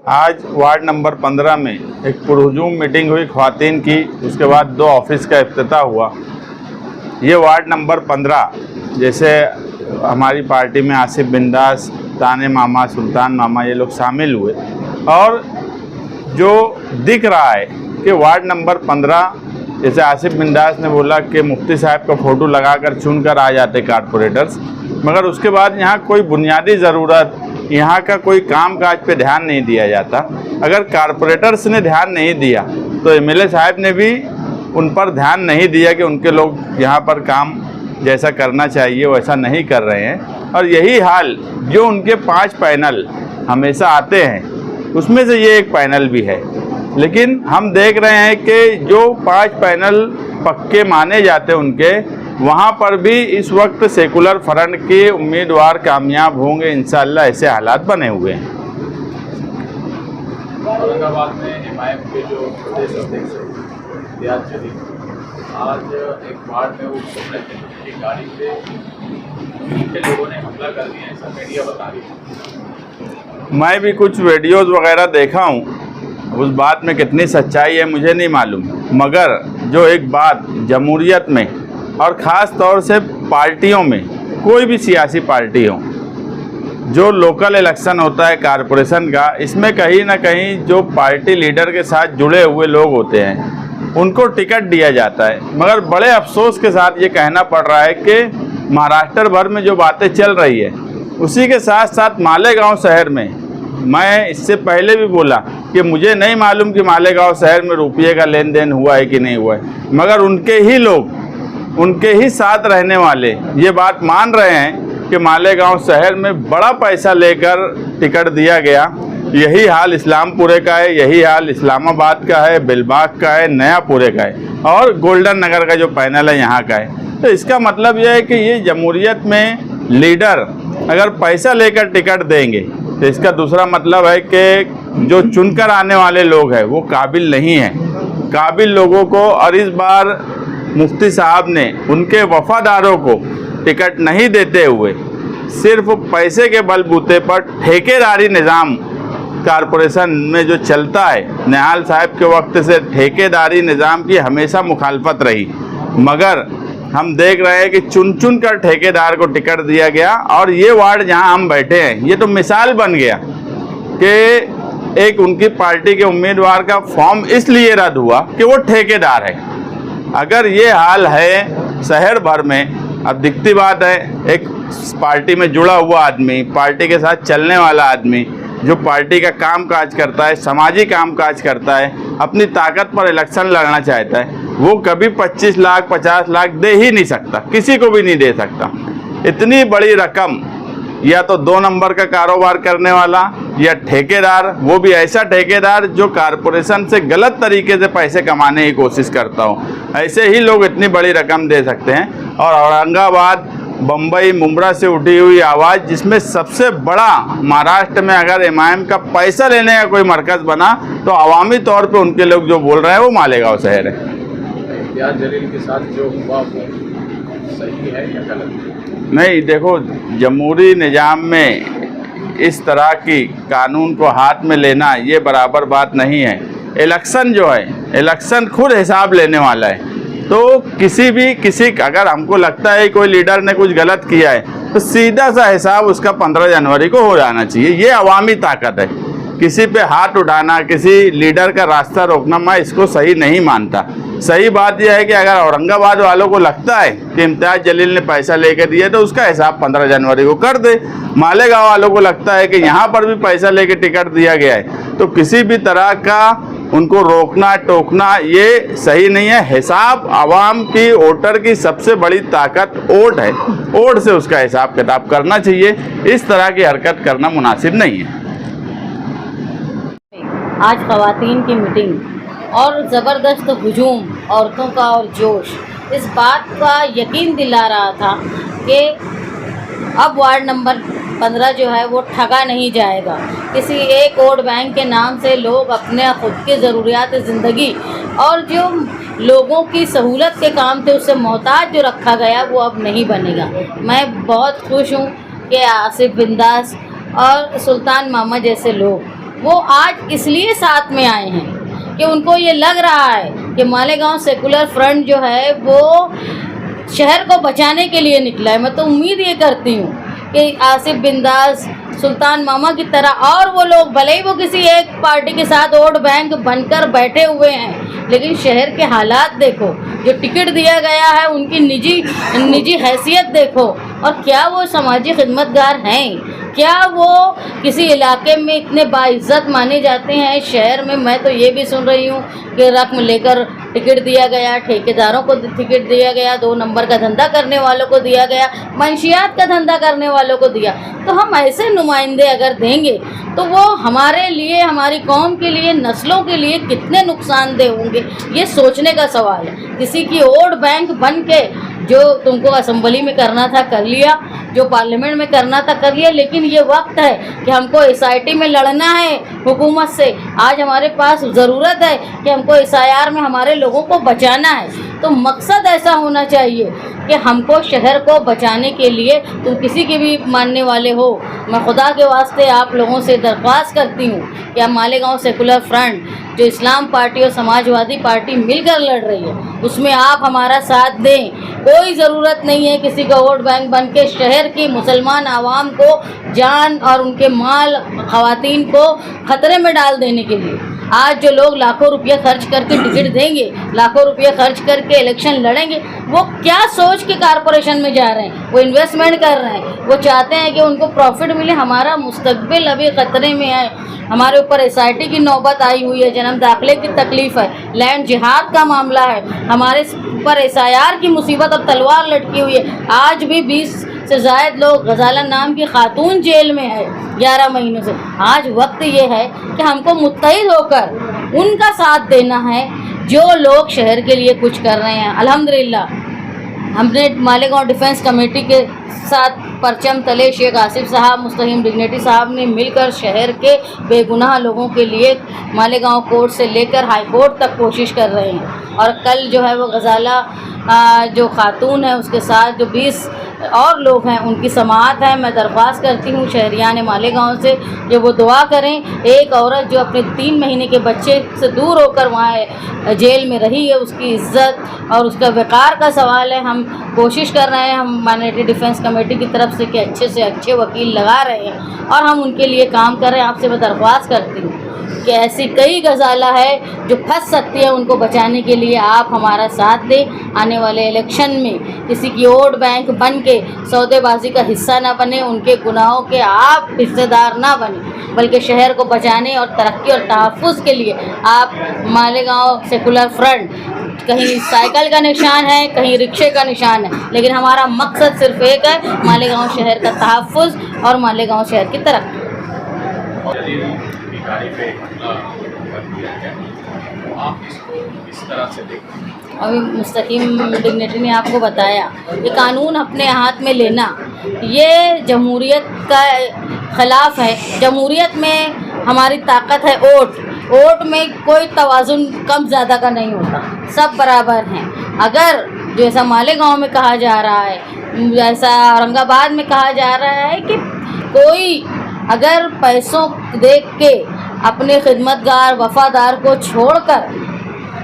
आज ward number 15 में एक पुरहुजूम मीटिंग हुई ख्वातीन की। उसके बाद 2 ऑफिस का इफ्तिताह हुआ। ये वार्ड नंबर 15 जैसे हमारी पार्टी में आसिफ बिंदास, ताने मामा, सुल्तान मामा ये लोग शामिल हुए और जो दिख रहा है कि वार्ड नंबर 15 जैसे आसिफ बिंदास ने बोला कि मुफ्ती साहब का फ़ोटो लगाकर चुनकर आ जाते कारपोरेटर्स, मगर उसके बाद यहाँ कोई बुनियादी ज़रूरत, यहाँ का कोई काम काज पे ध्यान नहीं दिया जाता। अगर कारपोरेटर्स ने ध्यान नहीं दिया तो एमएलए साहब ने भी उन पर ध्यान नहीं दिया कि उनके लोग यहाँ पर काम जैसा करना चाहिए वैसा नहीं कर रहे हैं। और यही हाल जो उनके 5 पैनल हमेशा आते हैं उसमें से ये एक पैनल भी है। लेकिन हम देख रहे हैं कि जो 5 पैनल पक्के माने जाते हैं उनके, वहाँ पर भी इस वक्त सेकुलर फ्रंट के उम्मीदवार कामयाब होंगे इंशाअल्लाह, ऐसे हालात बने हुए हैं। औरंगाबाद में एमआईएम के जो प्रदेश अध्यक्ष रियाज जलील आज एक वार्ड में वो घूम रहे थे, एक गाड़ी पे के लोगों ने हमला कर दिया, ऐसा मीडिया बता रही है। मैं भी कुछ वीडियोज़ वगैरह देखा हूँ, उस बात में कितनी सच्चाई है मुझे नहीं मालूम, मगर जो एक बात जमहूरियत में और ख़ास तौर से पार्टियों में, कोई भी सियासी पार्टी हो, जो लोकल इलेक्शन होता है कारपोरेशन का, इसमें कहीं ना कहीं जो पार्टी लीडर के साथ जुड़े हुए लोग होते हैं उनको टिकट दिया जाता है। मगर बड़े अफसोस के साथ ये कहना पड़ रहा है कि महाराष्ट्र भर में जो बातें चल रही है उसी के साथ साथ मालेगांव शहर में, मैं इससे पहले भी बोला कि मुझे नहीं मालूम कि मालेगांव शहर में रुपये का लेन देन हुआ है कि नहीं हुआ है, मगर उनके ही लोग, उनके ही साथ रहने वाले ये बात मान रहे हैं कि मालेगांव शहर में बड़ा पैसा लेकर टिकट दिया गया। यही हाल इस्लामपुरे का है, यही हाल इस्लामाबाद का है, बेलबाग का है, नयापुरे का है और गोल्डन नगर का जो पैनल है यहाँ का है। तो इसका मतलब यह है कि ये जमहूरियत में लीडर अगर पैसा लेकर टिकट देंगे तो इसका दूसरा मतलब है कि जो चुनकर आने वाले लोग हैं वो काबिल नहीं हैं। काबिल लोगों को, और इस बार मुफ्ती साहब ने उनके वफादारों को टिकट नहीं देते हुए सिर्फ पैसे के बलबूते पर ठेकेदारी निज़ाम कारपोरेशन में जो चलता है, निहाल साहब के वक्त से ठेकेदारी निज़ाम की हमेशा मुखालफत रही, मगर हम देख रहे हैं कि चुन चुन कर ठेकेदार को टिकट दिया गया। और ये वार्ड जहां हम बैठे हैं ये तो मिसाल बन गया कि एक उनकी पार्टी के उम्मीदवार का फॉर्म इसलिए रद्द हुआ कि वो ठेकेदार है। अगर ये हाल है शहर भर में, अब दिखती बात है एक पार्टी में जुड़ा हुआ आदमी, पार्टी के साथ चलने वाला आदमी जो पार्टी का काम काज करता है, सामाजिक काम काज करता है, अपनी ताकत पर इलेक्शन लड़ना चाहता है, वो कभी 25 लाख 50 लाख दे ही नहीं सकता, किसी को भी नहीं दे सकता। इतनी बड़ी रकम या तो 2 नंबर का कारोबार करने वाला या ठेकेदार, वो भी ऐसा ठेकेदार जो कारपोरेशन से गलत तरीके से पैसे कमाने की कोशिश करता हो, ऐसे ही लोग इतनी बड़ी रकम दे सकते हैं। और औरंगाबाद, बम्बई, मुंब्रा से उठी हुई आवाज़, जिसमें सबसे बड़ा महाराष्ट्र में अगर एमआईएम का पैसा लेने का कोई मरकज़ बना तो अवामी तौर पे उनके लोग जो बोल रहे हैं वो मालेगांव शहर है। रियाज जलील के साथ जो हुआ वो सही है या गलत? नहीं, देखो, जमहूरी निज़ाम में इस तरह की कानून को हाथ में लेना ये बराबर बात नहीं है। इलेक्शन जो है, इलेक्शन खुद हिसाब लेने वाला है, तो किसी अगर हमको लगता है कोई लीडर ने कुछ गलत किया है तो सीधा सा हिसाब उसका 15 जनवरी को हो जाना चाहिए। ये अवामी ताकत है। किसी पे हाथ उठाना, किसी लीडर का रास्ता रोकना, मैं इसको सही नहीं मानता। सही बात यह है कि अगर औरंगाबाद वालों को लगता है कि इम्तियाज़ जलील ने पैसा लेकर दिया तो उसका हिसाब 15 जनवरी को कर दे। मालेगांव वालों को लगता है कि यहाँ पर भी पैसा लेकर टिकट दिया गया है तो किसी भी तरह का उनको रोकना टोकना ये सही नहीं है। हिसाब आवाम की, वोटर की सबसे बड़ी ताकत वोट है, वोट से उसका हिसाब किताब करना चाहिए। इस तरह की हरकत करना मुनासिब नहीं है। आज ख़वातीन की मीटिंग और ज़बरदस्त हुजूम, औरतों का और जोश इस बात का यकीन दिला रहा था कि अब वार्ड नंबर 15 जो है वो ठगा नहीं जाएगा। किसी एक वोट बैंक के नाम से लोग अपने खुद की ज़रूरियात ज़िंदगी और जो लोगों की सहूलत के काम थे उससे मोहताज जो रखा गया वो अब नहीं बनेगा। मैं बहुत खुश हूँ कि आसिफ बिंदास और सुल्तान मामा जैसे लोग वो आज इसलिए साथ में आए हैं कि उनको ये लग रहा है कि मालेगांव सेकुलर फ्रंट जो है वो शहर को बचाने के लिए निकला है। मैं तो उम्मीद ये करती हूँ कि आसिफ बिंदास, सुल्तान मामा की तरह और वो लोग, भले ही वो किसी एक पार्टी के साथ वोट बैंक बनकर बैठे हुए हैं, लेकिन शहर के हालात देखो, जो टिकट दिया गया है उनकी निजी हैसियत देखो, और क्या वो समाजी खिदमतगार हैं, क्या वो किसी इलाके में इतने बाइज्जत माने जाते हैं। शहर में मैं तो ये भी सुन रही हूँ कि रकम लेकर टिकट दिया गया, ठेकेदारों को टिकट दिया गया, 2 नंबर का धंधा करने वालों को दिया गया, मंशियात का धंधा करने वालों को दिया। तो हम ऐसे नुमाइंदे अगर देंगे तो वो हमारे लिए, हमारी कौम के लिए, नस्लों के लिए कितने नुकसानदेह होंगे, ये सोचने का सवाल है। किसी की वोट बैंक बन के जो तुमको असेंबली में करना था कर लिया, जो पार्लियामेंट में करना था कर लिया, लेकिन ये वक्त है कि हमको SIT में लड़ना है हुकूमत से। आज हमारे पास ज़रूरत है कि हमको SIR में हमारे लोगों को बचाना है। तो मकसद ऐसा होना चाहिए कि हमको शहर को बचाने के लिए, तुम किसी के भी मानने वाले हो, मैं खुदा के वास्ते आप लोगों से दरख्वास्त करती हूँ कि अब मालेगांव सेकुलर फ्रंट जो इस्लाम पार्टी और समाजवादी पार्टी मिलकर लड़ रही है, उसमें आप हमारा साथ दें। कोई ज़रूरत नहीं है किसी का वोट बैंक बन के शहर की मुसलमान आवाम को, जान और उनके माल, ख़वातीन को ख़तरे में डाल देने के लिए। आज जो लोग लाखों रुपये खर्च करके टिकट देंगे, लाखों रुपये खर्च करके इलेक्शन लड़ेंगे, वो क्या सोच के कारपोरेशन में जा रहे हैं? वो इन्वेस्टमेंट कर रहे हैं, वो चाहते हैं कि उनको प्रॉफिट मिले। हमारा मुस्तकबिल अभी ख़तरे में है। हमारे ऊपर SIT की नौबत आई हुई है, जन्म दाखिले की तकलीफ़ है, लैंड जिहाद का मामला है, हमारे ऊपर SIR की मुसीबत और तलवार लटकी हुई है। आज भी 20 से ज़ायद लोग, गजाला नाम की खातून जेल में है 11 महीनों से। आज वक्त ये है कि हमको मुत्तहिद होकर उनका साथ देना है जो लोग शहर के लिए कुछ कर रहे हैं। अल्हम्दुलिल्लाह हमने मालेगांव डिफेंस कमेटी के साथ परचम तले शेख आसिफ साहब, मुस्तकीम डिग्नेटी साहब ने मिलकर शहर के बेगुनाह लोगों के लिए मालेगांव कोर्ट से लेकर हाई कोर्ट तक कोशिश कर रहे हैं। और कल जो है वो गजाला जो खातून है उसके साथ जो 20 और लोग हैं उनकी समाअत है। मैं दरख्वास्त करती हूँ शहरियान मालेगांव से कि वो दुआ करें। एक औरत जो अपने 3 महीने के बच्चे से दूर होकर वहाँ जेल में रही है, उसकी इज़्ज़त और उसका वक़ार का सवाल है। हम कोशिश कर रहे हैं, हम माइनॉरिटी डिफेंस कमेटी की तरफ से कि अच्छे से अच्छे वकील लगा रहे हैं और हम उनके लिए काम कर रहे हैं। आपसे मैं दरख्वास्त करती हूँ कि ऐसी कई गजाला है जो फंस सकती है, उनको बचाने के लिए आप हमारा साथ दें। आने वाले इलेक्शन में किसी की वोट बैंक बन के सौदेबाजी का हिस्सा ना बने, उनके गुनाहों के आप हिस्सेदार ना बने, बल्कि शहर को बचाने और तरक्की और तहफ़्फ़ुज़ के लिए आप मालेगांव सेकुलर फ्रंट कहीं साइकिल का निशान है, कहीं रिक्शे का निशान है, लेकिन हमारा मकसद सिर्फ एक है, मालेगांव शहर का तहफ़्फ़ुज़ और मालेगांव शहर की तरक्की। गाड़ी पे हमला कर दिया गया, तो आप इसको किस तरह से देखते हैं? अभी मुस्तकीम डिग्नेटी ने आपको बताया कि कानून अपने हाथ में लेना ये जमहूरियत का ख़िलाफ़ है। जमहूरियत में हमारी ताकत है वोट में कोई तवाज़ुन कम ज़्यादा का नहीं होता, सब बराबर हैं। अगर जैसा मालेगांव में कहा जा रहा है, जैसा औरंगाबाद में कहा जा रहा है कि कोई अगर पैसों देख के अपने खिदमतगार वफ़ादार को छोड़कर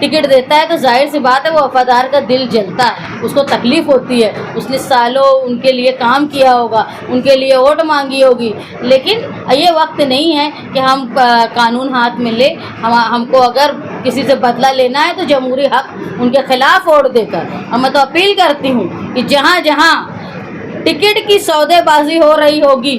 टिकट देता है तो जाहिर सी बात है वो वफ़ादार का दिल जलता है, उसको तकलीफ़ होती है। उसने सालों उनके लिए काम किया होगा, उनके लिए वोट मांगी होगी, लेकिन ये वक्त नहीं है कि हम कानून हाथ में ले। हमको अगर किसी से बदला लेना है तो जमहूरी हक़ उनके ख़िलाफ़ वोट देकर। और मैं तो अपील करती हूँ कि जहाँ जहाँ टिकट की सौदेबाजी हो रही होगी,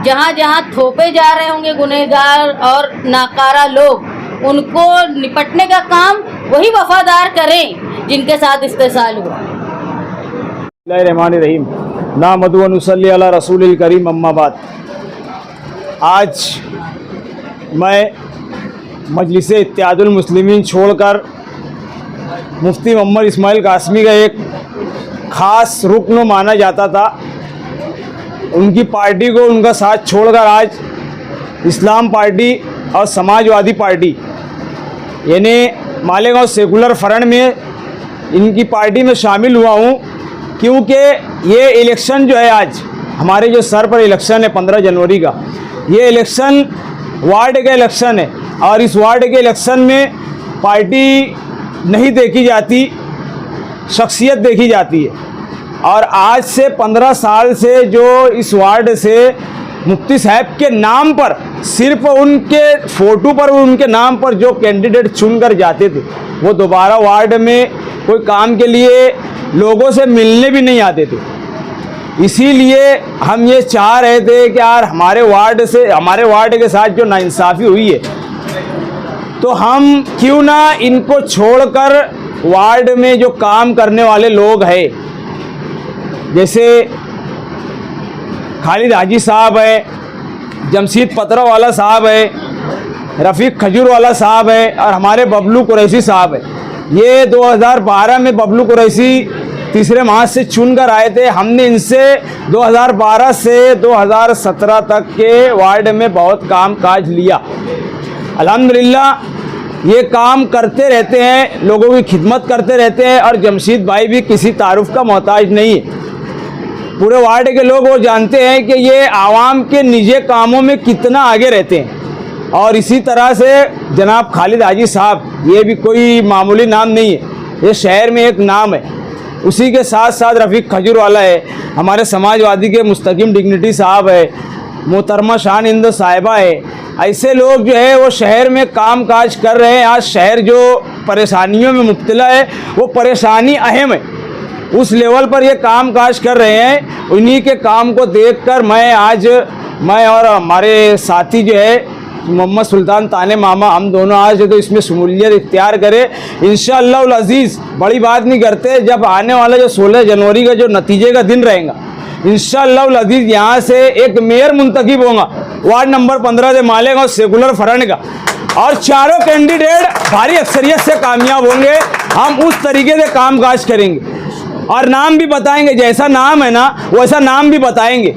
जहाँ जहाँ थोपे जा रहे होंगे गुनहगार और नाकारा लोग, उनको निपटने का काम वही वफ़ादार करें जिनके साथ इस्तेसाल हुआ। बिस्मिल्लाहिर्रहमानिर्रहीम नाहमदु व नुसल्ली अला रसूलिल करीम अम्मा बाद। आज मैं मजलिस इत्तेहादुल मुस्लिमीन छोड़कर मुफ्ती मोहम्मद इस्माइल कासमी का एक ख़ास रुकन माना जाता था, उनकी पार्टी को उनका साथ छोड़कर आज इस्लाम पार्टी और समाजवादी पार्टी यानी मालेगांव सेकुलर फ्रंट में इनकी पार्टी में शामिल हुआ हूँ, क्योंकि ये इलेक्शन जो है आज हमारे जो सर पर इलेक्शन है 15 जनवरी का, ये इलेक्शन वार्ड का इलेक्शन है और इस वार्ड के इलेक्शन में पार्टी नहीं देखी जाती, शख्सियत देखी जाती है। और आज से 15 साल से जो इस वार्ड से मुफ्ती साहब के नाम पर, सिर्फ उनके फ़ोटो पर, उनके नाम पर जो कैंडिडेट चुनकर जाते थे, वो दोबारा वार्ड में कोई काम के लिए लोगों से मिलने भी नहीं आते थे। इसीलिए हम ये चाह रहे थे कि यार हमारे वार्ड के साथ जो नाइंसाफ़ी हुई है, तो हम क्यों ना इनको छोड़कर वार्ड में जो काम करने वाले लोग हैं, जैसे खालिद हाजी साहब है, जमशीद पत्रा वाला साहब है, रफ़ीक खजूर वाला साहब है और हमारे बबलू कुरैशी साहब है। ये 2012 में बबलू कुरैशी तीसरे माह से चुनकर आए थे। हमने इनसे 2012 से 2017 तक के वार्ड में बहुत काम काज लिया। अल्हम्दुलिल्लाह ये काम करते रहते हैं, लोगों की खिदमत करते रहते हैं और जमशीद भाई भी किसी तारुफ का मोहताज नहीं है। पूरे वार्ड के लोग वो जानते हैं कि ये आवाम के निजी कामों में कितना आगे रहते हैं। और इसी तरह से जनाब खालिद हाजी साहब, ये भी कोई मामूली नाम नहीं है, ये शहर में एक नाम है। उसी के साथ साथ रफ़ीक खजूर वाला है, हमारे समाजवादी के मुस्तकीम डिग्निटी साहब है, मोहतरमा शान हिंद साहिबा है। ऐसे लोग जो है वो शहर में काम काज कर रहे हैं। आज शहर जो परेशानियों में मुब्तला है, वो परेशानी अहम है, उस लेवल पर ये काम काज कर रहे हैं। उन्हीं के काम को देखकर मैं और हमारे साथी जो है मोहम्मद सुल्तान ताने मामा, हम दोनों आज तो इसमें शमूलियत इख्तियार करें। इंशाअल्लाह अज़ीज़, बड़ी बात नहीं करते, जब आने वाला जो 16 जनवरी का जो नतीजे का दिन रहेगा, इंशाअल्लाह अज़ीज़ यहाँ से एक मेयर मुंतखब होगा वार्ड नंबर 15 से मालेगांव और सेकुलर फ्रंट का, और चारों कैंडिडेट भारी अक्सरियत से कामयाब होंगे। हम उस तरीके से काम काज करेंगे और नाम भी बताएंगे, जैसा नाम है ना वैसा नाम भी बताएंगे।